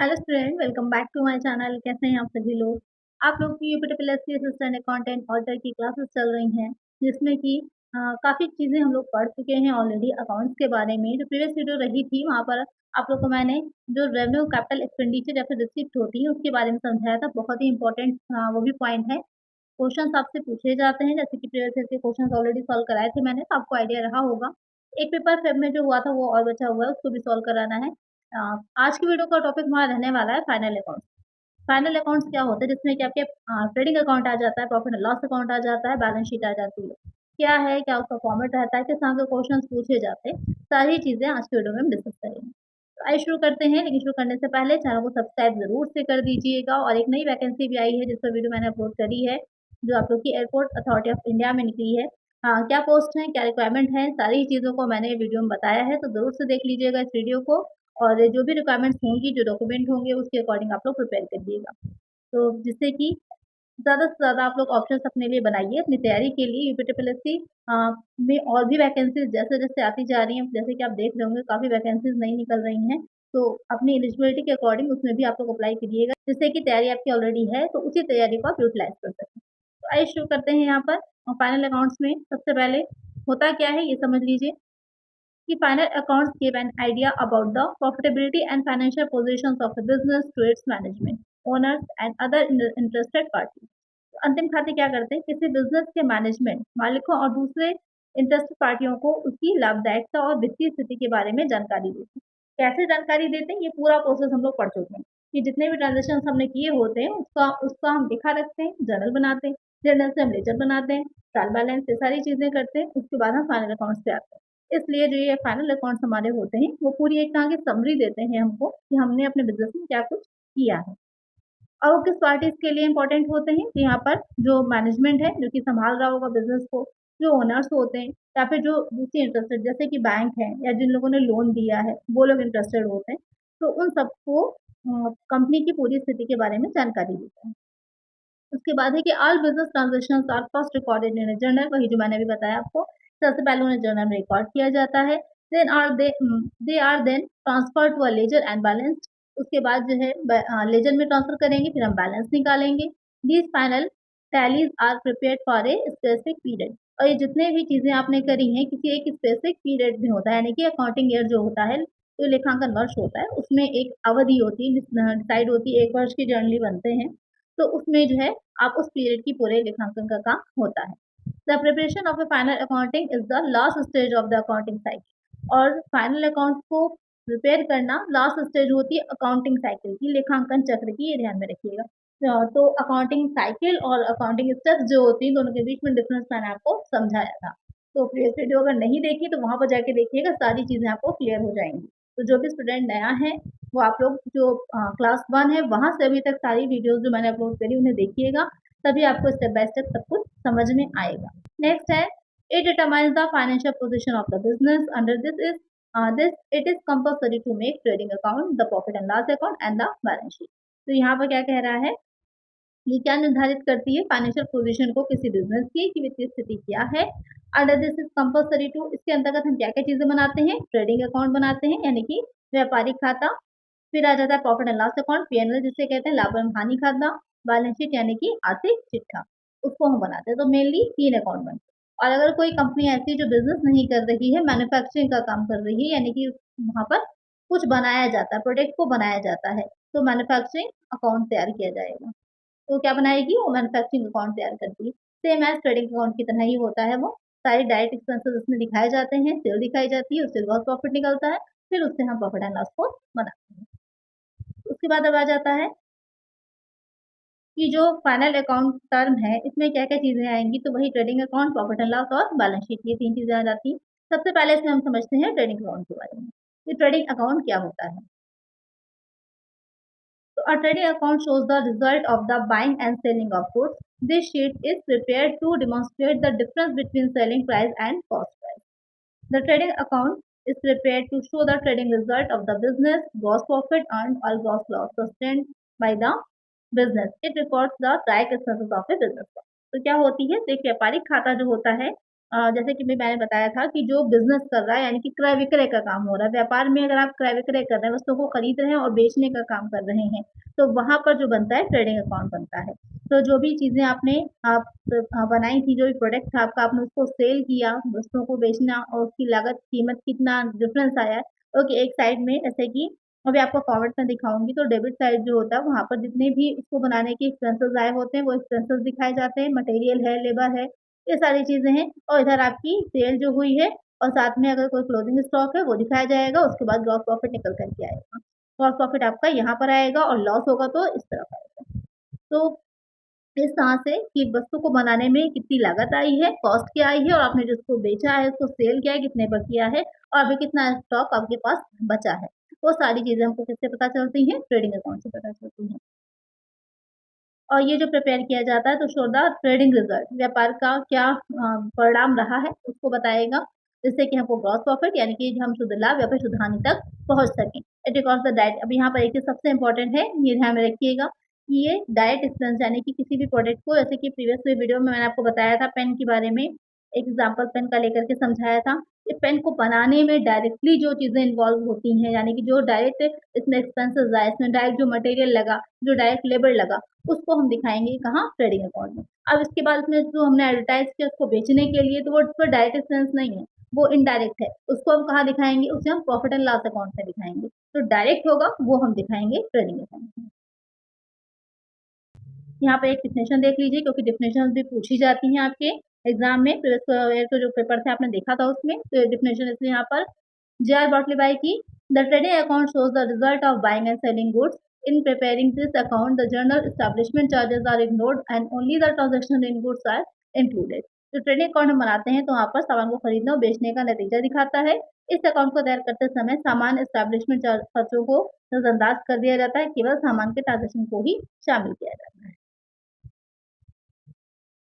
Hello student, welcome back to my channel. कैसे हैं आप सभी लोग। आप लोग की UP triple assistant accountant auditor की क्लासेस चल रही हैं, जिसमें कि काफ़ी चीज़ें हम लोग पढ़ चुके हैं ऑलरेडी अकाउंट्स के बारे में। जो प्रीवियस वीडियो रही थी वहाँ पर आप लोग को मैंने जो रेवेन्यू कैपिटल एक्सपेंडिचर या फिर रिसिप्ट होती है उसके बारे में समझाया था। बहुत ही इंपॉर्टेंट वो भी पॉइंट है। क्वेश्चंस आपसे पूछे जाते हैं, जैसे कि प्रीवियस ईयर के क्वेश्चंस ऑलरेडी सॉल्व कराए थे मैंने, तो आपको आइडिया रहा होगा। एक पेपर फेब में जो हुआ था वो और बचा हुआ है, उसको भी सॉल्व कराना है। आज की वीडियो का टॉपिक हमारा रहने वाला है फाइनल अकाउंट्स। फाइनल अकाउंट्स क्या होता है, जिसमें कि आपके ट्रेडिंग अकाउंट आ जाता है, प्रॉफिट एंड लॉस अकाउंट आ जाता है, बैलेंस शीट आ जाती है। क्या है, क्या उसका फॉर्मेट रहता है, किस तरह के क्वेश्चन पूछे जाते हैं, सारी चीजें आज की वीडियो में हम डिस्कस करेंगे। तो आइए शुरू करते हैं, लेकिन शुरू करने से पहले चैनल को सब्सक्राइब जरूर से कर दीजिएगा। और एक नई वैकेंसी भी आई है जिस पर वीडियो मैंने अपलोड करी है, जो आप लोग की एयरपोर्ट अथॉरिटी ऑफ इंडिया में निकली है। क्या पोस्ट है, क्या रिक्वायरमेंट है, सारी चीज़ों को मैंने वीडियो में बताया है, तो ज़रूर से देख लीजिएगा इस वीडियो को। और जो भी रिक्वायरमेंट्स होंगी, जो डॉक्यूमेंट होंगे, उसके अकॉर्डिंग आप लोग प्रिपेयर करिएगा। तो जिससे कि ज़्यादा से ज़्यादा आप लोग ऑप्शंस अपने लिए बनाइए अपनी तैयारी के लिए। यूपी ट्रिपल एससी में और भी वैकेंसीज जैसे जैसे आती जा रही हैं, जैसे कि आप देख रहे होंगे काफ़ी वैकेंसीज नई निकल रही हैं। तो अपनी एलिजिबिलिटी के अकॉर्डिंग उसमें भी आप लोग अप्लाई करिएगा, जिससे कि तैयारी आपकी ऑलरेडी है तो उसी तैयारी को आप यूटिलाइज कर सकें। तो आइए शुरू करते हैं यहाँ पर। फाइनल अकाउंट्स में सबसे पहले होता क्या है ये समझ लीजिए कि final accounts give an idea about the profitability and financial positions of the business to its management, owners and other interested party. अंतिम खाते क्या करते हैं, किसी बिजनेस के मैनेजमेंट, मालिकों और दूसरे इंटरेस्टेड पार्टियों को उसकी लाभदायकता और वित्तीय स्थिति के बारे में जानकारी देते हैं। कैसे जानकारी देते हैं, ये पूरा प्रोसेस हम लोग पढ़ चुके हैं कि जितने भी ट्रांजेक्शन हमने किए होते हैं उसका उसका हम लिखा रखते हैं, जर्नल बनाते हैं, जर्नल से हम लेजर बनाते हैं, ट्रायल बैलेंस, ये सारी चीजें करते हैं। उसके बाद हम फाइनल अकाउंट्स पे आते हैं। इसलिए जो ये फाइनल अकाउंट्स हमारे होते हैं वो पूरी एक तरह की समरी देते हैं हमको कि हमने अपने बिजनेस में क्या कुछ किया है। और वो किस पार्टीज के लिए इंपॉर्टेंट होते हैं, कि यहाँ पर जो मैनेजमेंट है जो कि संभाल रहा होगा बिजनेस को, जो ओनर्स होते हैं, या फिर जो दूसरी इंटरेस्टेड जैसे कि बैंक है या जिन लोगों ने लोन दिया है वो लोग इंटरेस्टेड होते हैं। तो उन सबको कंपनी की पूरी स्थिति के बारे में जानकारी देते हैं। उसके बाद है कि all business transactions are first recorded in journal, वही जो मैंने अभी बताया आपको। सबसे पहले उन्हें जर्नल में रिकॉर्ड किया जाता है। They are then transfer to a ledger and balance. उसके बाद जो है लेजर में ट्रांसफर करेंगे, फिर हम बैलेंस निकालेंगे। These final tallies are prepared for a specific period. और ये जितने भी चीजें आपने करी हैं किसी एक स्पेसिफिक पीरियड में होता है, यानी कि अकाउंटिंग ईयर जो होता है, जो लेखांकन वर्ष होता है, उसमें एक अवधि होती है, डिसाइड होती है, 1 वर्ष की जर्नली बनते हैं। तो उसमें जो है आप उस पीरियड की पूरे लेखांकन का काम होता है। The preparation of A final accounting is the last stage of the accounting cycle. और फाइनल अकाउंट्स को प्रिपेयर करना लास्ट स्टेज होती है अकाउंटिंग साइकिल की, लेखांकन चक्र की, ये ध्यान में रखिएगा। तो अकाउंटिंग साइकिल और अकाउंटिंग स्टेप्स जो होती है दोनों के बीच में डिफरेंस मैंने आपको समझाया था। तो प्रीवियस वीडियो अगर नहीं देखी तो वहां पर जाके देखिएगा, सारी चीजें आपको क्लियर हो जाएंगी। तो जो भी स्टूडेंट नया है वो आप लोग जो क्लास 1 है वहां से अभी तक सारी वीडियोस जो मैंने अपलोड करी उन्हें देखिएगा, तभी आपको स्टेप बाय स्टेप सब कुछ समझ में आएगा। नेक्स्ट है, it determines the financial position of the business. Under this it is compulsory to make trading account, the profit and loss account and the balance sheet. तो यहाँ पर क्या कह रहा है, ये क्या निर्धारित करती है फाइनेंशियल पोजीशन को किसी बिजनेस की, कि वित्तीय स्थिति क्या है। Under this is compulsory to, इसके अंतर्गत हम क्या क्या चीजें बनाते हैं, ट्रेडिंग अकाउंट बनाते हैं यानी कि व्यापारिक खाता। फिर आ जाता है profit and loss account, PNL जिसे कहते हैं, लाभ एवं हानि खाता। बैलेंस शीट यानी कि आर्थिक चिट्ठा, उसको हम बनाते हैं। तो मेनली 3 अकाउंट बनते हैं। और अगर कोई कंपनी ऐसी जो बिजनेस नहीं कर रही है, मैन्युफैक्चरिंग का काम कर रही है, यानी कि वहां पर कुछ बनाया जाता है, प्रोडक्ट को बनाया जाता है, तो मैन्युफैक्चरिंग अकाउंट तैयार किया जाएगा। तो क्या बनाएगी, वो मैन्युफैक्चरिंग अकाउंट तैयार करती है। सेम एज ट्रेडिंग अकाउंट की तरह ही होता है वो। सारी डायरेक्ट एक्सपेंसेस उसमें दिखाए जाते हैं, सेल दिखाई जाती है, उससे ग्रॉस प्रॉफिट निकलता है, फिर उससे हम प्रॉफिट एंड लॉस को बनाते हैं। उसके बाद अब आ जाता है कि जो फाइनल अकाउंट टर्म है इसमें क्या क्या चीजें आएंगी, तो वही trading account, profit and loss और बैलेंस शीट, ये 3 चीजें आ जाती हैं। सबसे पहले इसमें हम समझते हैं ट्रेडिंग अकाउंट के बारे में। ये ट्रेडिंग अकाउंट क्या होता है, so a trading account shows the result of the buying and selling of goods. This sheet is prepared to demonstrate the difference between selling price and cost price. The trading account is prepared to show the trading result of the business, gross profit earned or gross loss sustained by the business. It records the direct expenses of a business. तो क्या होती है, एक व्यापारिक खाता जो होता है जैसे कि भी मैंने बताया था कि जो बिज़नेस कर रहा है यानी कि क्रय विक्रय का काम हो रहा है। व्यापार में अगर आप क्रय विक्रय कर रहे हैं, वस्तुओं को खरीद रहे हैं और बेचने का काम कर रहे हैं, तो वहाँ पर जो बनता है ट्रेडिंग अकाउंट बनता है। तो जो भी चीज़ें आपने आप बनाई थी, जो भी प्रोडक्ट था आपका, आपने उसको सेल किया, वस्तुओं को बेचना और उसकी लागत कीमत कितना डिफ़रेंस आया है, ओके, एक साइड में जैसे कि अभी आपको फॉर्मेट में दिखाऊँगी, तो डेबिट साइड जो होता है वहाँ पर जितने भी इसको बनाने के एक्सपेंसेस आए होते हैं, वो एक्सपेंसेस दिखाए जाते हैं, मटेरियल है, लेबर है, ये सारी चीज़ें हैं और इधर आपकी सेल जो हुई है और साथ में अगर कोई क्लोजिंग स्टॉक है वो दिखाया जाएगा, उसके बाद ग्रॉस प्रॉफिट निकल कर के आएगा। ग्रॉस प्रॉफिट आपका यहाँ पर आएगा और लॉस होगा तो इस तरफ आएगा। तो इस तरह से कि वस्तु को बनाने में कितनी लागत आई है, कॉस्ट क्या आई है और आपने जिसको बेचा है, उसको सेल किया है, कितने पर किया है और अभी कितना स्टॉक आपके पास बचा है। वो सारी चीज़ें हमको किससे पता चलती हैं? ट्रेडिंग अकाउंट से पता चलती हैं। और ये जो प्रिपेयर किया जाता है तो शो द ट्रेडिंग रिजल्ट, व्यापार का क्या परिणाम रहा है उसको बताएगा, जिससे कि हमको ग्रॉस प्रॉफिट यानी कि हम शुद्ध लाभ या फिर शुद्ध हानि तक पहुंच सकें। इट रिकॉर्ड्स द डायरेक्ट, अब यहाँ पर एक चीज सबसे इंपॉर्टेंट है, ये ध्यान में रखिएगा कि ये डायरेक्ट एक्सपेंस यानी कि किसी भी प्रोडक्ट को, जैसे कि प्रीवियस वीडियो में मैंने आपको बताया था पेन के बारे में, एक एग्जाम्पल पेन का लेकर के समझाया था। ये पेन को बनाने में डायरेक्टली जो चीजें इन्वॉल्व होती हैं यानी कि जो डायरेक्ट इसमें एक्सपेंसेस आए, इसमें डायरेक्ट जो मटेरियल लगा, जो डायरेक्ट लेबर लगा, उसको हम दिखाएंगे कहाँ? ट्रेडिंग अकाउंट में। अब इसके बाद इसमें जो हमने एडवर्टाइज किया उसको बेचने के लिए, तो वो उसका डायरेक्ट एक्सपेंस नहीं है, वो इनडायरेक्ट है। उसको हम कहाँ दिखाएंगे? उसे हम प्रॉफिट एंड लॉस अकाउंट में दिखाएंगे। तो डायरेक्ट होगा वो हम दिखाएंगे ट्रेडिंग अकाउंट में। यहाँ पे एक डिफिनेशन देख लीजिए क्योंकि डिफिनेशन भी पूछी जाती हैं आपके एग्जाम में, प्रीवियस ईयर के जो पेपर थे आपने देखा था उसमें, तो डिफिनेशन इसलिए यहाँ पर जे.आर. बॉटलीबाई की, the trading account shows the result of buying and selling goods. In preparing this account, the general establishment charges are ignored and only the transaction in goods are included. तो trading account हम बनाते हैं तो वहाँ पर सामान को खरीदने और बेचने का नतीजा दिखाता है। इस अकाउंट को तैयार करते समय सामान एस्टैब्लिशमेंट खर्चों को नजरअंदाज कर दिया जाता है, केवल सामान के ट्रांजेक्शन को ही शामिल किया जाता है।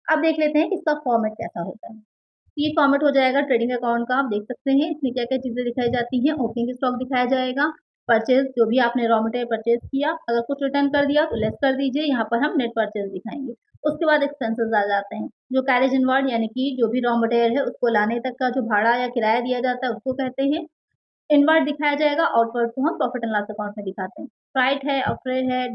अब देख लेते हैं कि इसका फॉर्मेट कैसा होता है। ये फॉर्मेट हो जाएगा ट्रेडिंग अकाउंट का, आप देख सकते हैं इसमें क्या-क्या चीज़ें दिखाई जाती हैं। ओपनिंग स्टॉक दिखाया जाएगा, परचेज़ जो भी आपने रॉ मटेरियल परचेज़ किया, अगर कुछ रिटर्न कर दिया तो लेस कर दीजिए, यहाँ पर हम नेट परचेज़ दिखाएँगे। उसके बाद एक्सपेंसेस आ जाते हैं, जो कैरेज इनवर्ड यानी कि जो भी रॉ मटेरियल है उसको लाने तक का जो भाड़ा या किराया दिया जाता है उसको कहते हैं। इनवर्ड दिखाया जाएगा, आउटवर्ड को हम प्रॉफिट एंड लॉस अकाउंट में दिखाते हैं। फ्राइट है, ऑफरेज है,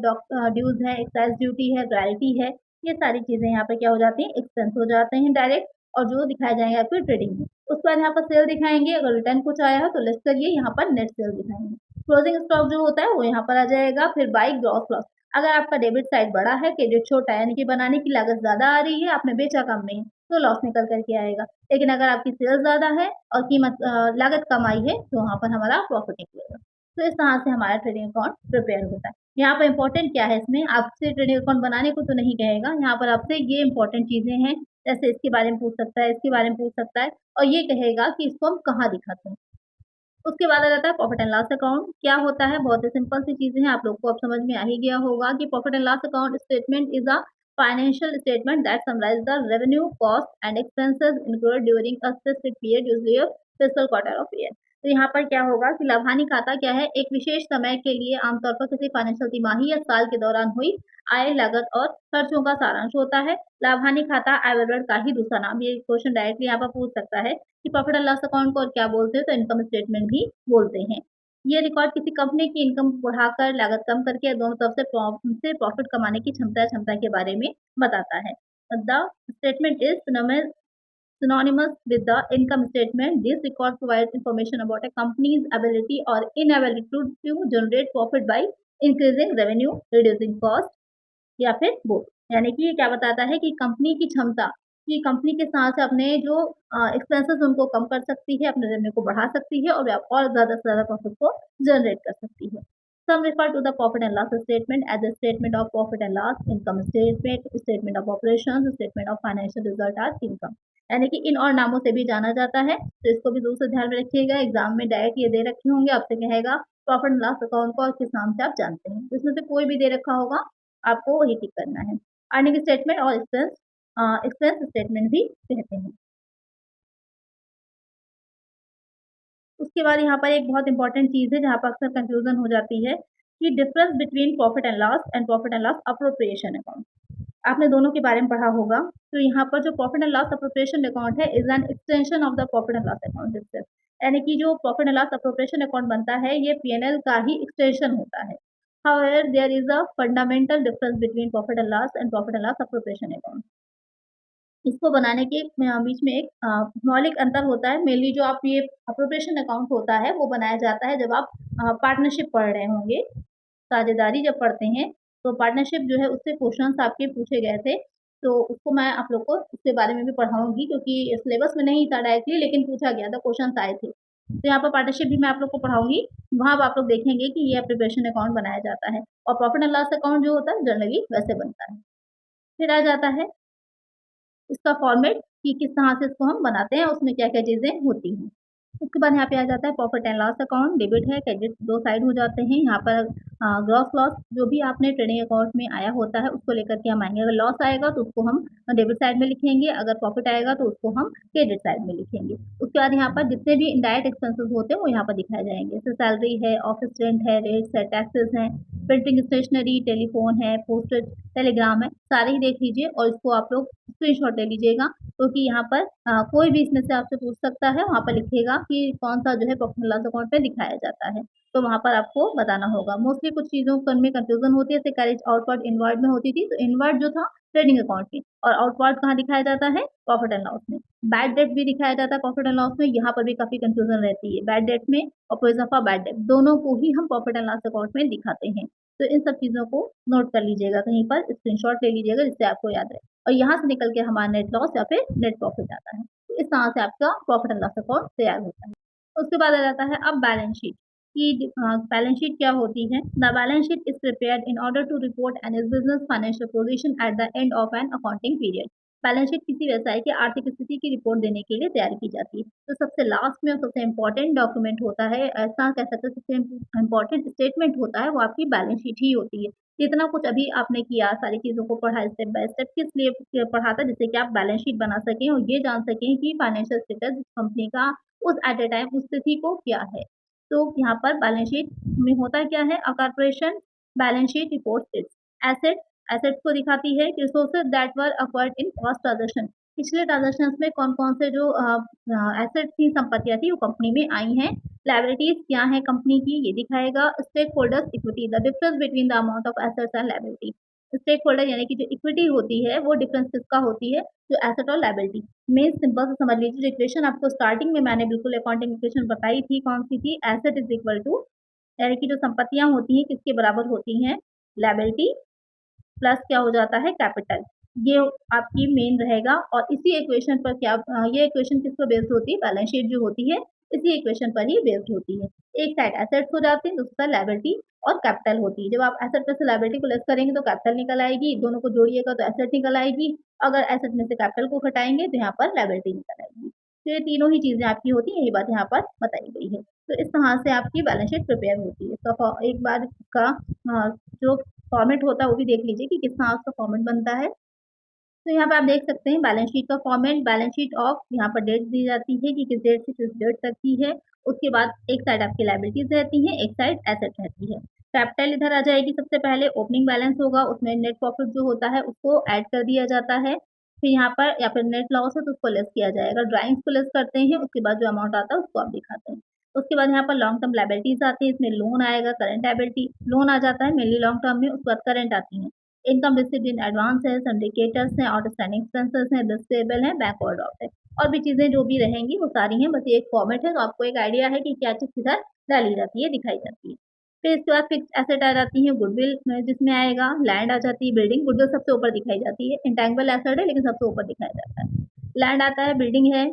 ड्यूज़ है, एक्साइज़ ड्यूटी है, रॉयल्टी है, ये सारी चीज़ें यहाँ पे क्या हो जाती हैं? एक्सपेंस हो जाते हैं डायरेक्ट, और जो दिखाए जाएँगे आपको ट्रेडिंग में। उसके बाद यहाँ पर सेल दिखाएँगे, अगर रिटर्न कुछ आया है तो लेस करिए, यहाँ पर नेट सेल दिखाएँगे। क्लोजिंग स्टॉक जो होता है वो यहाँ पर आ जाएगा, फिर बाय ग्रॉस लॉस। अगर आपका डेबिट साइड बड़ा है, क्रेडिट छोटा है, यानी कि बनाने की लागत ज़्यादा आ रही है, आपने बेचा कम में, तो लॉस निकल कर के आएगा। लेकिन अगर आपकी सेल्स ज़्यादा है और लागत कम आई है, तो वहाँ पर हमारा प्रॉफिट निकलेगा। तो इस तरह से हमारा ट्रेडिंग अकाउंट प्रिपेयर होता है। यहाँ पर इम्पोर्टेंट क्या है, इसमें आपसे ट्रेडिंग अकाउंट बनाने को तो नहीं कहेगा, यहाँ पर आपसे ये इम्पोर्टेंट चीज़ें हैं, जैसे इसके बारे में पूछ सकता है, इसके बारे में पूछ सकता है और ये कहेगा कि इसको हम कहाँ दिखाते हैं। उसके बाद आ जाता है प्रॉफिट एंड लॉस अकाउंट। क्या होता है? बहुत ही सिंपल सी चीज़ें हैं, आप लोग को अब समझ में आ ही गया होगा कि profit and loss account statement is a financial statement that summarise the revenue, cost and expenses incurred during a specific period, usually a fiscal quarter of year. तो यहाँ पर क्या होगा कि लाभ-हानि खाता क्या है? एक विशेष समय के लिए आमतौर पर किसी फाइनेंशियल तिमाही या साल के दौरान हुई आय, लागत और खर्चों का सारांश होता है। लाभ-हानि खाता आय विवरण का ही दूसरा नाम। ये क्वेश्चन डायरेक्टली यहाँ पर पूछ सकता है कि प्रॉफिट एंड लॉस अकाउंट को और क्या बोलते हैं? तो इनकम स्टेटमेंट भी बोलते हैं। ये रिकॉर्ड किसी कंपनी की इनकम बढ़ाकर, लागत कम करके दोनों तरफ से प्रॉफिट कमाने की क्षमता के बारे में बताता है। The statement is synonymous with the income statement. This record provides information about a company's ability or inability to generate profit by increasing revenue, reducing cost या फिर बोथ। यानी कि ये क्या बताता है कि कंपनी की क्षमता, कि कंपनी के साथ अपने जो एक्सपेंसेस उनको कम कर सकती है, अपने रेवेन्यू को बढ़ा सकती है और ज़्यादा से ज़्यादा प्रॉफिट को जनरेट कर सकती है। Some refer to the profit and loss statement as a statement of profit and loss, income statement, statement of operations, statement of financial result as income। यानी कि इन और नामों से भी जाना जाता है, तो इसको भी दूसरे ध्यान में रखिएगा। एग्जाम में डायरेक्ट ये दे रखे होंगे, आपसे कहेगा प्रॉफिट एंड लॉस अकाउंट को और किस नाम से आप जानते हैं, इसमें से कोई भी दे रखा होगा, आपको वही टिक करना है। अर्निंग स्टेटमेंट और एक्सपेंस स्टेटमेंट भी कहते हैं। उसके बाद यहाँ पर एक बहुत इंपॉर्टेंट चीज़ है जहाँ पर अक्सर कंफ्यूजन हो जाती है कि difference between profit and loss appropriation account. आपने दोनों के बारे में पढ़ा होगा। तो यहाँ पर जो profit and loss appropriation account है is an extension of the profit and loss account itself. यानी कि जो profit and loss appropriation account बनता है ये पी&एल का ही एक्सटेंशन होता है। However there is a fundamental difference between profit and loss appropriation account. इसको बनाने के बीच में एक मौलिक अंतर होता है। मेनली जो आप ये अप्रोप्रिएशन अकाउंट होता है वो बनाया जाता है जब आप पार्टनरशिप पढ़ रहे होंगे, साझेदारी जब पढ़ते हैं, तो पार्टनरशिप जो है उससे क्वेश्चन्स आपके पूछे गए थे। तो उसको मैं आप लोग को उसके बारे में भी पढ़ाऊँगी क्योंकि सिलेबस में नहीं था डायरेक्टली लेकिन पूछा गया था, क्वेश्चन्स आए थे। तो यहाँ पर पार्टनरशिप भी मैं आप लोग को पढ़ाऊँगी, वहाँ पे आप लोग देखेंगे कि ये अप्रोप्रिएशन अकाउंट बनाया जाता है और प्रॉफिट एंड लॉस अकाउंट जो होता है जनरली वैसे बनता है। फिर आ जाता है इसका फॉर्मेट कि किस तरह से इसको हम बनाते हैं, उसमें क्या-क्या चीज़ें होती हैं। उसके बाद यहाँ पे आ जाता है profit and loss account, debit है, क्रेडिट 2 साइड हो जाते हैं। यहाँ पर ग्रॉस लॉस जो भी आपने ट्रेडिंग अकाउंट में आया होता है, उसको लेकर के हम आएँगे। अगर लॉस आएगा तो उसको हम डेबिट साइड में लिखेंगे, अगर प्रॉफिट आएगा तो उसको हम क्रेडिट साइड में लिखेंगे। उसके बाद यहाँ पर जितने भी इनडायरेक्ट एक्सपेंसेस होते हैं, वो यहाँ पर दिखाए जाएँगे। जैसे सैलरी है, ऑफिस रेंट है, रेट्स है, टैक्सेस हैं, प्रिंटिंग स्टेशनरी, टेलीफ़ोन है, पोस्टेज, टेलीग्राम है, सारे ही देख लीजिए और इसको आप लोग स्क्रीनशॉट ले लीजिएगा क्योंकि यहाँ पर कोई भी इसमें से आपसे पूछ सकता है, वहाँ पर लिखिएगा कि कौन-सा जो है प्रॉफिट एंड लॉस अकाउंट में दिखाया जाता है, तो वहाँ पर आपको बताना होगा। मोस्टली कुछ चीज़ों में कन्फ्यूज़न होती है, जैसे कैरेज आउटवर्ड इनवर्ड में होती थी, तो इनवर्ड जो था ट्रेडिंग अकाउंट में और आउटवर्ड कहाँ दिखाया जाता है? प्रॉफिट एंड लॉस में। बैड डेट भी दिखाया जाता है प्रॉफिट एंड लॉस में, यहाँ पर भी काफ़ी कन्फ्यूज़न रहती है। बैड डेट में और प्रोविज़न फॉर बैड डेट दोनों को ही हम प्रॉफिट एंड लॉस अकाउंट में दिखाते हैं। तो इन सब चीज़ों को नोट कर लीजिएगा कहीं पर, स्क्रीनशॉट ले लीजिएगा जिससे आपको याद रहे और यहाँ से निकल के हमारा नेट लॉस या फिर नेट प्रॉफिट आता है। तो इस तरह से आपका प्रॉफिट एंड लॉस अकाउंट तैयार होता है। उसके बाद आ जाता है अब बैलेंस शीट कि बैलेंस शीट क्या होती है? The balance sheet is prepared in order to report an business financial position at the end of an accounting period. Balance sheet किसी व्यवसाय की आर्थिक स्थिति की रिपोर्ट देने के लिए तैयार की जाती है। तो सबसे लास्ट में और सबसे इम्पोर्टेंट डॉक्यूमेंट होता है, ऐसा कह सकते हैं सबसे इम्पोर्टेंट स्टेटमेंट होता है, वो आपकी बैलेंस शीट ही होती है। जितना कुछ अभी आपने किया, सारी चीज़ों को पढ़ा स्टेप बाय स्टेप किस लिए पढ़ा था जिससे कि आप बैलेंस शीट बना सकें और ये जान सकें कि फाइनेंशियल स्टेटस कंपनी का उस एट अ टाइम उस स्थिति को क्या है। तो यहाँ पर बैलेंस शीट में होता क्या है? A corporation balance sheet reports it's asset assets को दिखाती है, resources that were acquired in past transaction पिछले ट्रांज़ैक्शंस में कौन-कौन से जो एसेट्स थी, संपत्तियाँ थी, वो कंपनी में आई हैं। लायबिलिटीज़ क्या है कंपनी की, ये दिखाएगा। Stakeholders equity the difference between the amount of assets and liability. Stakeholder यानी कि जो इक्विटी होती है, वो डिफरेंस किसका होती है? जो एसेट और लायबिलिटी। मेन सिंपल से समझ लीजिए, जो इक्वेशन आपको स्टार्टिंग में मैंने बिल्कुल अकाउंटिंग इक्वेशन बताई थी, कौन-सी थी? एसेट इज़ इक्वल टू यानी कि जो संपत्तियाँ होती हैं, किसके बराबर होती हैं? लायबिलिटी प्लस क्या हो जाता है कैपिटल। ये आपकी मेन रहेगा और इसी इक्वेशन पर ये इक्वेशन किस पर बेस्ड होती है? बैलेंस शीट जो होती है इसी इक्वेशन पर ही बेस्ड होती है। एक साइड एसेट्स हो जाते हैं, दूसरी साइड लायबिलिटी और कैपिटल होती है। जब आप एसेट में से लायबिलिटी को लेस करेंगे तो कैपिटल निकल आएगी, दोनों को जोड़िएगा तो एसेट निकल आएगी। अगर एसेट में से कैपिटल को घटाएँगे तो यहाँ पर लायबिलिटी निकल आएगी। तो ये तीनों ही चीज़ें आपकी होती हैं, यही बात यहाँ पर बताई गई है। तो इस तरह से आपकी बैलेंस शीट प्रिपेयर होती है। तो एक बार इसका जो फॉर्मेट होता है वो भी देख लीजिए कि किस तरह उसका फॉर्मेट बनता है। तो यहाँ पे आप देख सकते हैं बैलेंस शीट का फॉर्मेट, बैलेंस शीट ऑफ यहाँ पर डेट दी जाती है कि किस डेट से किस डेट तक की है। उसके बाद एक साइड आपकी लायबिलिटीज़ रहती हैं, एक साइड एसेट रहती है। कैपिटल इधर आ जाएगी सबसे पहले, ओपनिंग बैलेंस होगा, उसमें नेट प्रॉफिट जो होता है उसको ऐड कर दिया जाता है। फिर यहाँ पर या फिर नेट लॉस है तो उसको लेस किया जाएगा। ड्राइंग्स को लेस करते हैं, उसके बाद जो अमाउंट आता है उसको आप दिखाते हैं। उसके बाद यहाँ पर लॉन्ग टर्म लायबिलिटीज़ आती है, इसमें लोन आएगा, करंट लायबिलिटी लोन आ जाता है मेनली लॉन्ग टर्म में, उसके बाद करंट आती है। इनकम रिसीव्ड इन एडवांस है, सिंडिकेटर्स हैं, आउटस्टैंडिंग एक्सपेंसेस हैं, बिल्स पेएबल हैं, बैक ओवरड्राफ्ट है और भी चीज़ें जो भी रहेंगी वो सारी हैं, बस ये एक फॉर्मेट है तो आपको एक आइडिया है कि क्या चीज़ किधर डाली जाती है, दिखाई जाती है। फिर इसके बाद फिक्स्ड एसेट आ जाती है, गुडविल जिसमें आएगा, लैंड आ जाती है, बिल्डिंग गुडविल सबसे ऊपर दिखाई जाती है, इंटैंगिबल एसेट है लेकिन सबसे ऊपर दिखाया जाता है। लैंड आता है, बिल्डिंग है,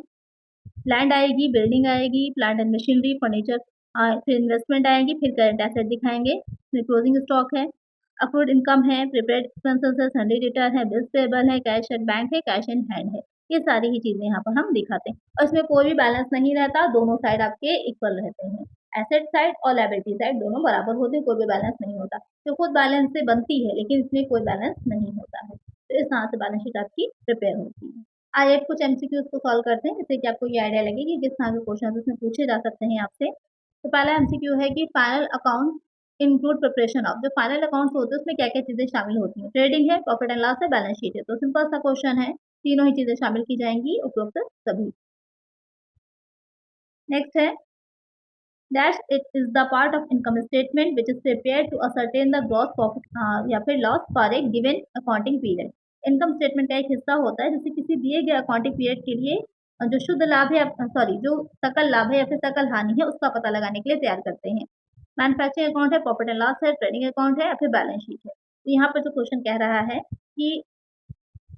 लैंड आएगी, बिल्डिंग आएगी, प्लांट एंड मशीनरी, फर्नीचर फिर इन्वेस्टमेंट आएगी, फिर करंट एसेट दिखाएँगे, फिर क्लोजिंग स्टॉक है, अक्रूड इनकम है, प्रीपेड एक्सपेंसेस है, सन्डी रिटर्न है, बिल्स पेएबल है, कैश एट बैंक है, कैश इन हैंड है। ये सारी ही चीज़ें यहाँ पर हम दिखाते हैं और इसमें कोई भी बैलेंस नहीं रहता, दोनों साइड आपके इक्वल रहते हैं। एसेट साइड और लायबिलिटी साइड दोनों बराबर होते हैं, कोई भी बैलेंस नहीं होता। तो खुद बैलेंस से बनती है लेकिन इसमें कोई बैलेंस नहीं होता है। तो इस तरह से बैलेंस शीट आपकी प्रिपेयर होती है। आइए अब कुछ एमसीक्यूज़ को सॉल्व करते हैं जिससे कि आपको ये आइडिया लगे कि किस तरह के क्वेश्चन उसमें पूछे जा सकते हैं आपसे। तो पहला एमसीक्यू है कि final account include preparation of, जो फाइनल अकाउंट्स होते हैं उसमें क्या क्या चीजें शामिल होती हैं, ट्रेडिंग है, प्रॉफिट एंड लॉस है, बैलेंस शीट है। तो सिंपल सा क्वेश्चन है, तीनों ही चीजें शामिल की जाएंगी उपरोक्त सभी। Next is that it is the part of income statement which is prepared to ascertain the gross profit या फिर loss for a given accounting period. Income statement का एक हिस्सा होता है जिसे किसी दिए गए अकाउंटिंग पीरियड के लिए जो शुद्ध लाभ है, सॉरी, जो सकल लाभ है या फिर सकल हानि है उसका पता लगाने के लिए तैयार करते हैं। मैन्युफैक्चरिंग अकाउंट है, प्रॉफिट एंड लॉस है, ट्रेडिंग अकाउंट है या फिर बैलेंस शीट है। तो यहाँ पर जो क्वेश्चन कह रहा है कि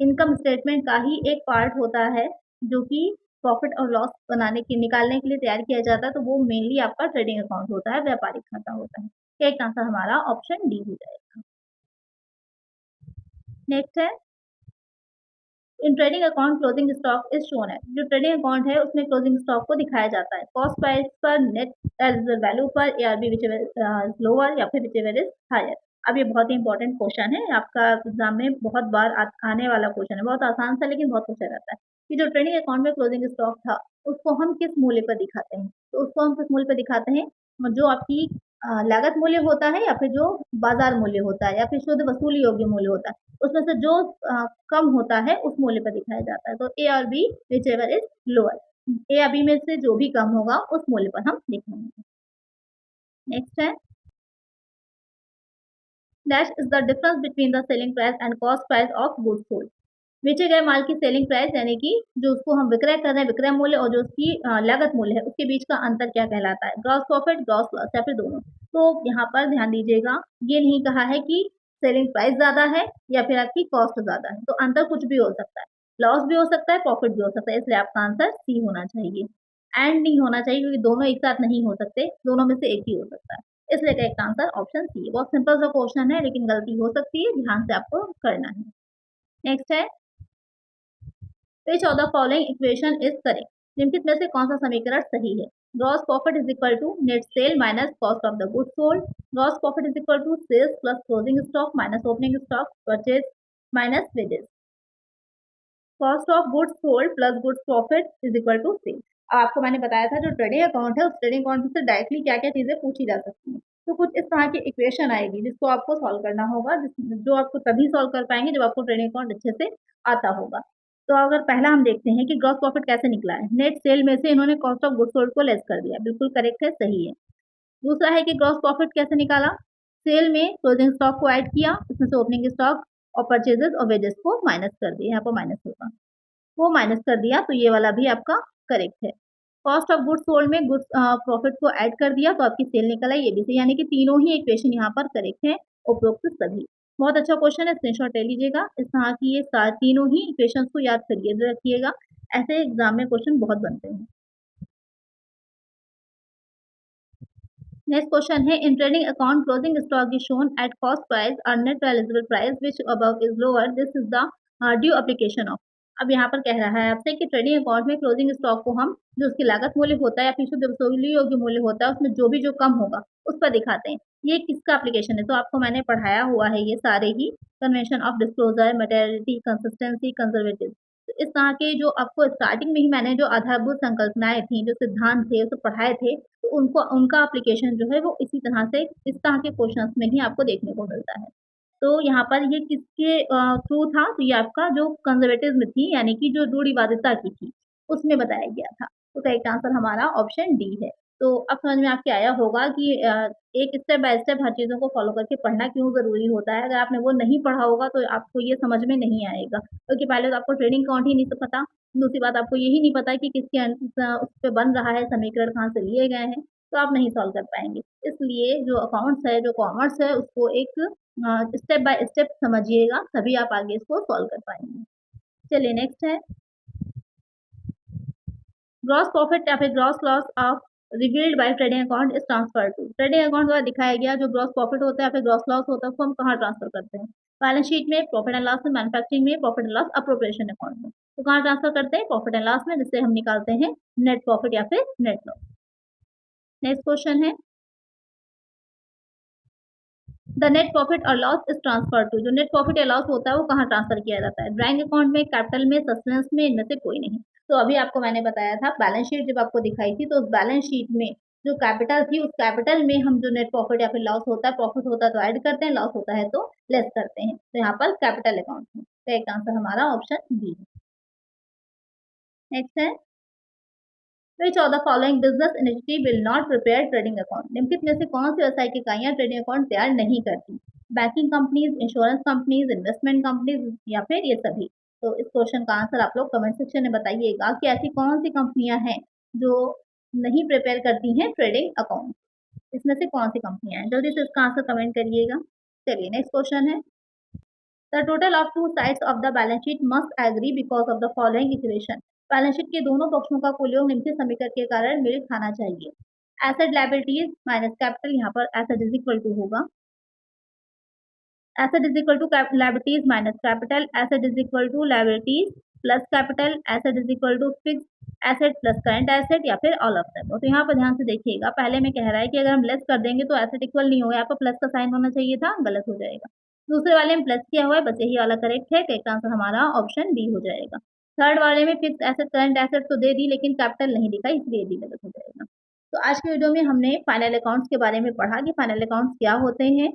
इनकम स्टेटमेंट का ही एक पार्ट होता है जो कि प्रॉफिट और लॉस बनाने के निकालने के लिए तैयार किया जाता है, तो वो मेनली आपका ट्रेडिंग अकाउंट होता है, व्यापारिक खाता होता है। करेक्ट आंसर हमारा ऑप्शन डी हो जाएगा। नेक्स्ट है in trading account closing stock is shown है। जो ट्रेडिंग अकाउंट है उसमें क्लोजिंग स्टॉक को दिखाया जाता है कॉस्ट प्राइस पर, नेट एलिजिबल वैल्यू पर, एआरबी विच इज लोअर या फिर विच इज हायर। अब ये बहुत ही इंपॉर्टेंट क्वेश्चन है, आपका एग्जाम में बहुत बार आने वाला क्वेश्चन है, बहुत आसान सा लेकिन बहुत पूछा रहता है कि जो ट्रेडिंग अकाउंट में क्लोजिंग स्टॉक था उसको हम किस मूल्य पर दिखाते हैं। तो उसको हम किस मूल्य पर दिखाते हैं, जो आपकी लागत मूल्य होता है या फिर जो बाजार मूल्य होता है या फिर शुद्ध वसूली योग्य मूल्य होता है, उसमें से जो कम होता है उस मूल्य पर दिखाया जाता है। तो ए और B whichever is lower, A या बी में से जो भी कम होगा उस मूल्य पर हम दिखाएंगे। नेक्स्ट है dash is the difference between the selling price and cost price of goods sold. बेचे गए माल की सेलिंग प्राइस यानी कि जो उसको हम विक्रय कर रहे हैं विक्रय मूल्य और जो उसकी लागत मूल्य है उसके बीच का अंतर क्या कहलाता है, ग्रॉस प्रॉफिट, ग्रॉस लॉस या फिर दोनों। तो यहाँ पर ध्यान दीजिएगा, ये नहीं कहा है कि सेलिंग प्राइस ज्यादा है या फिर आपकी कॉस्ट ज्यादा है, तो अंतर कुछ भी हो सकता है, लॉस भी हो सकता है, प्रॉफिट भी हो सकता है, इसलिए आपका आंसर सी होना चाहिए। एंड नहीं होना चाहिए क्योंकि दोनों एक साथ नहीं हो सकते, दोनों में से एक ही हो सकता है, इसलिए करेक्ट आंसर ऑप्शन सी है। बहुत सिंपल सा क्वेश्चन है लेकिन गलती हो सकती है, ध्यान से आपको करना है। नेक्स्ट है which of the following equation is correct? निम्नलिखित में से कौन सा समीकरण सही है? Gross profit is equal to net sale minus cost of the goods sold. Gross profit is equal to sales plus closing stock minus opening stock purchase minus wages. Cost of goods sold plus goods profit is equal to sales. आपको मैंने बताया था जो trading account है उस trading account से directly क्या क्या चीजें पूछी जा सकती हैं। तो कुछ इस तरह की इक्वेशन आएगी जिसको आपको सॉल्व करना होगा, जो आपको तभी सॉल्व कर पाएंगे जब आपको ट्रेडिंग अकाउंट अच्छे से आता होगा। तो अगर पहला हम देखते हैं कि ग्रॉस प्रॉफिट कैसे निकला है, नेट सेल में से इन्होंने कॉस्ट ऑफ गुड्स सोल्ड को लेस कर दिया, बिल्कुल करेक्ट है, सही है। दूसरा है कि ग्रॉस प्रॉफिट कैसे निकाला, सेल में क्लोजिंग स्टॉक को ऐड किया, उसमें से ओपनिंग स्टॉक और परचेजेस और वेजेस को माइनस कर दिया, यहाँ पर माइनस होगा, वो माइनस कर दिया, तो ये वाला भी आपका करेक्ट है। कॉस्ट ऑफ गुड्स सोल्ड में गुड्स प्रॉफिट को ऐड कर दिया तो आपकी सेल निकल आई, ये भी सही, यानी कि तीनों ही इक्वेशन यहाँ पर करेक्ट है, उपरोक्त सभी। बहुत अच्छा क्वेश्चन है, स्क्रीनशॉट ले लीजिएगा। इस तरह की ये तीनों ही इक्वेशंस को याद करिए रखिएगा, ऐसे एग्जाम में क्वेश्चन बहुत बनते हैं। नेक्स्ट क्वेश्चन है in trading account closing stock is shown at cost price और net realisable price which above is lower, this is the due application of. अब यहाँ पर कह रहा है आपसे कि ट्रेडिंग अकाउंट में क्लोजिंग स्टॉक को हम जो उसकी लागत मूल्य होता है या फिर शुद्ध वसूली योग्य मूल्य होता है उसमें जो भी जो कम होगा उस पर दिखाते हैं। ये किसका एप्लीकेशन है, तो आपको मैंने पढ़ाया हुआ है ये सारे ही, convention of disclosure, materiality, consistency, conservative. तो इस तरह के जो आपको स्टार्टिंग में ही मैंने जो आधारभूत संकल्पनाएं थी, जो सिद्धांत थे उसे पढ़ाए थे, तो उनको उनका एप्लीकेशन जो है वो इसी तरह से इस तरह के क्वेश्चंस में ही आपको देखने को मिलता है। तो यहाँ पर ये किसके थ्रू था, तो ये आपका जो कंजर्वेटिज्म थी यानी कि जो रूढ़िवादिता की थी उसमें बताया गया था। तो करेक्ट आंसर हमारा ऑप्शन डी है। तो अब समझ में आपके आया होगा कि एक स्टेप बाय स्टेप हर चीज़ों को फॉलो करके पढ़ना क्यों ज़रूरी होता है। अगर आपने वो नहीं पढ़ा होगा तो आपको ये समझ में नहीं आएगा, क्योंकि पहले तो आपको ट्रेडिंग अकाउंट ही नहीं पता, दूसरी बात आपको यही नहीं पता कि किसके उस पर बन रहा है, समीकरण कहाँ से लिए गए हैं, तो आप नहीं सॉल्व कर पाएंगे। इसलिए जो अकाउंट्स है, जो कॉमर्स है, उसको एक स्टेप बाय स्टेप समझिएगा, तभी आप आगे इसको सॉल्व कर पाएंगे। चलिए नेक्स्ट है ग्रॉस प्रॉफिट या फिर gross loss of revealed by trading account is transfer to. Trading account द्वारा दिखाया गया जो ग्रॉस प्रॉफिट होता है या फिर ग्रॉस लॉस होता है उसको हम कहाँ ट्रांसफर करते हैं, बैलेंस शीट में, प्रॉफिट एंड लॉस में, मैन्युफैक्चरिंग में, profit and loss appropriation account में। तो कहाँ ट्रांसफर करते हैं, प्रॉफिट एंड लॉस में, जिससे हम निकालते हैं नेट प्रॉफिट या फिर नेट लॉस। नेक्स्ट क्वेश्चन है द नेट प्रॉफिट और लॉस इज ट्रांसफर टू। जो नेट प्रॉफिट या लॉस होता है वो कहाँ ट्रांसफर किया जाता है, ड्राइंग अकाउंट में, कैपिटल में, सस्टेंस में, इनमें से कोई नहीं। तो अभी आपको मैंने बताया था बैलेंस शीट जब आपको दिखाई थी तो उस बैलेंस शीट में जो कैपिटल थी उस कैपिटल में हम जो नेट प्रॉफिट या फिर लॉस होता है, प्रॉफिट होता है तो ऐड करते हैं, लॉस होता है तो लेस करते हैं। तो यहाँ पर कैपिटल अकाउंट में, तो एक आंसर हमारा ऑप्शन बी है। नेक्स्ट है, which of the following business entity will not prepare trading account? निम्नलिखित में से कौन सी व्यवसाय की इकाइयां ट्रेडिंग अकाउंट तैयार नहीं करती? Banking companies, insurance companies, investment companies या फिर ये सभी? तो इस क्वेश्चन का आंसर आप लोग कमेंट सेक्शन में बताइएगा कि ऐसी कौन सी कंपनियां हैं जो नहीं प्रिपेयर करती हैं ट्रेडिंग अकाउंट। इसमें से कौन सी कंपनियां हैं, जल्दी से इसका आंसर कमेंट करिएगा। चलिए नेक्स्ट क्वेश्चन है, the total of two sides of the balance sheet must agree because of the following equation. Balance sheet के दोनों पक्षों का कुल योग निम्नलिखित समीकरण के कारण मेल खाना चाहिए। एसेट लायबिलिटीज माइनस कैपिटल, यहाँ पर एसेट इज इक्वल टू होगा asset is equal to liabilities minus capital, asset is equal to liabilities plus capital, asset is equal to fix asset plus current asset या फिर all of that. तो यहाँ पर ध्यान से देखिएगा, पहले में कह रहा है कि अगर हम लेस कर देंगे तो एसेट इक्वल नहीं होगा, यहाँ पर प्लस का साइन होना चाहिए था, गलत हो जाएगा। दूसरे वाले में प्लस किया हुआ है, बस यही वाला करेक्ट है, तो इसका आंसर हमारा ऑप्शन बी हो जाएगा। थर्ड वाले में फिक्स एसेट करंट एसेट तो दे दी लेकिन कैपिटल नहीं दिखा, इसलिए भी गलत हो जाएगा। तो आज के वीडियो में हमने फाइनल अकाउंट्स के बारे में पढ़ा कि फाइनल अकाउंट्स क्या होते हैं,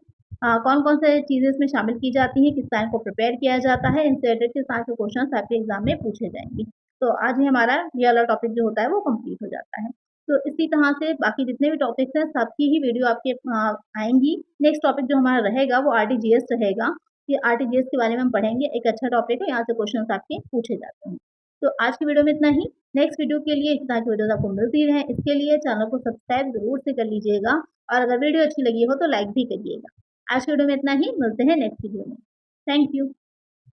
कौन कौन से चीज़ें इसमें शामिल की जाती हैं, किस टाइम को प्रिपेयर किया जाता है, इनसे रिलेटेड के सारे क्वेश्चन आपके एग्जाम में पूछे जाएंगे। तो आज ही हमारा ये वाला टॉपिक जो होता है वो कंप्लीट हो जाता है। तो इसी तरह से बाकी जितने भी टॉपिक्स हैं सबकी ही वीडियो आपके आएंगी। नेक्स्ट टॉपिक जो हमारा रहेगा वो आरटीजीएस रहेगा। ये आरटीजीएस के बारे में हम पढ़ेंगे, एक अच्छा टॉपिक है, यहाँ से क्वेश्चन आपके पूछे जाते हैं। तो आज की वीडियो में इतना ही। नेक्स्ट वीडियो के लिए इस तरह की वीडियोस आपको मिलती रहे, इसके लिए चैनल को सब्सक्राइब जरूर से कर लीजिएगा और अगर वीडियो अच्छी लगी हो तो लाइक भी करिएगा। आज की वीडियो में इतना ही, मिलते हैं नेक्स्ट वीडियो में। Thank you.